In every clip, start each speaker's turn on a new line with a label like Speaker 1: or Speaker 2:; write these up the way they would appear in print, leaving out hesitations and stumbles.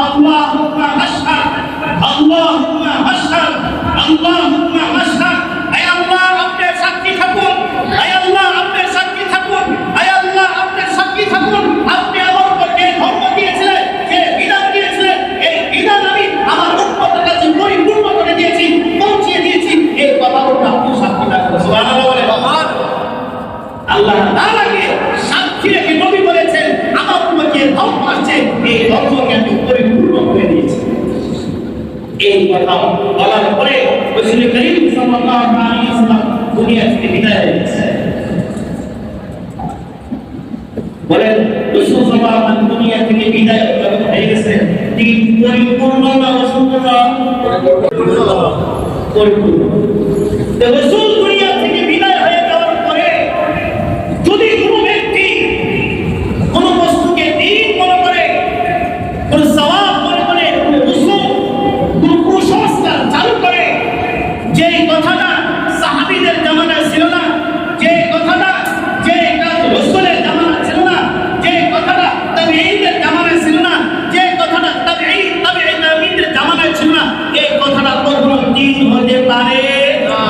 Speaker 1: আল্লাহুম্মা মাশহাদ, আল্লাহুম্মা মাশহাদ, আল্লাহুম্মা মাশহাদ। আয় আল্লাহ আপনি সাক্ষী থাকুন, আয় আল্লাহ আপনি সাক্ষী থাকুন, আয় আল্লাহ আপনি সাক্ষী থাকুন। আপনি আমাকে যে ধর্ম দিয়েছিলেন, যে বিধান দিয়েছিলেন, এই বিধান আমি আমার উম্মতের কাছে পরিপূর্ণ করে দিয়েছি, পৌঁছে দিয়েছি। এই কথাটা আপনি সাক্ষী থাকুন। সুবহানাল্লাহ বলে আল্লাহ তাআলাকে সাক্ষী রেখে নবী বলেছেন আমার উম্মতকে ধর্ম আছে, এই ধর্মকে আমি পরিপূর্ণ করে দিয়েছি। এই কথা বলার পরে রাসূল করিম সাল্লাল্লাহু আলাইহি ওয়াসাল্লাম দুনিয়া থেকে বিদায় হয়েছে। বলেন রাসূল সাল্লাল্লাহু আলাইহি ওয়াসাল্লাম দুনিয়া থেকে বিদায় হয়ে গেছে, তিনি পরিপূর্ণ না অসম্পূর্ণ? পরিপূর্ণ। রাসূল দুনিয়া থেকে বিদায় হয়ে যাওয়ার পরে যদি কোনো ব্যক্তি কোনো বস্তুকে দ্বীন মনে করে, কোনো সওয়াব মনে করে, কোনো রসুল, কোনো কুসংস্কার চালু করে, যেই কথাটা সাহাবীদের জামানায় ছিল না, যে কথাটা যে রসুলের জামানায় ছিল না, যে কথাটা তাবেঈদের জামানায় ছিল না, যে কথাটা তাবেঈদের জামানায় ছিল না, এই কথাটা কখনো দ্বীন হতে পারে না।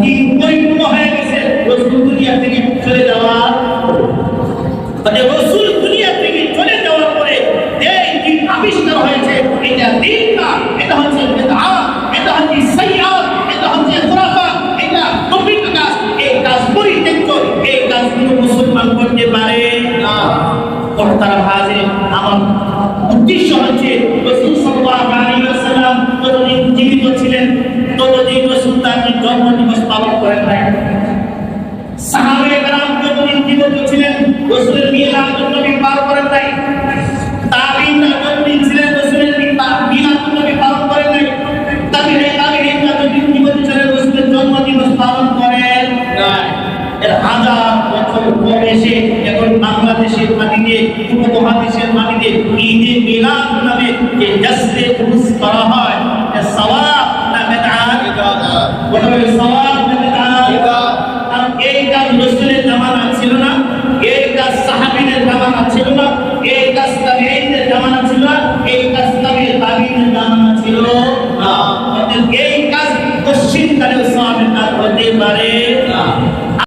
Speaker 1: দ্বীন পরিপূর্ণ হয়ে গেছে রাসূল দুনিয়া থেকে চলে যাওয়ার পরে। রাসূল দুনিয়া থেকে চলে যাওয়ার পরে এই দ্বীন আবিষ্কার হয়েছে, এটা দ্বীন না, এটা হচ্ছে বিদআত, এটা হচ্ছে সাইয়্যাত, এটা হচ্ছে খুরাফাত, এটা নবীর কাজ। এই কাজ পরিত্যাজ্য, এই কাজ কোনো মুসলমান করতে পারে না। কর্তারা হাজির, আমার উদ্দেশ্য হচ্ছে রাসূল সাল্লাল্লাহু আলাইহি ওয়াসাল্লাম যতদিন জীবিত ছিলেন ততদিন রাসূল তার জন্মদিবস পালন করেন নাই। সাহাবায়ে কেরাম যতদিন জীবিত ছিলেন রাসূলের মিলাদুন নবী পালন করেন নাই। তাবিঈনরা যতদিন ছিলেন রাসূলের মিলাদুন নবী পালন করেন নাই। তাবিঈনরা যতদিন জীবিত ছিলেন রাসূলের জন্মদিবস পালন করেন নাই। এর হাজার বছর পরে এসে এখন বাংলাদেশের মাটিতে, উপমহাদেশের মাটিতে ঈদে মিলাদ নামে যে জশ্নে উরুস করা হয়, এর সওয়াব না বিদআত? বলা হয় সওয়াব না বিদআত? আর এই কাজ রাসূলের জামানা ছিল না, এই কাজ সাহাবীদের জামানা ছিল না, এই কাজ তাবেঈদের জামানা ছিল না, এই কাজ তাবেঈদের জামানা ছিল না। অতএব এই কাজ পশ্চিমকালেও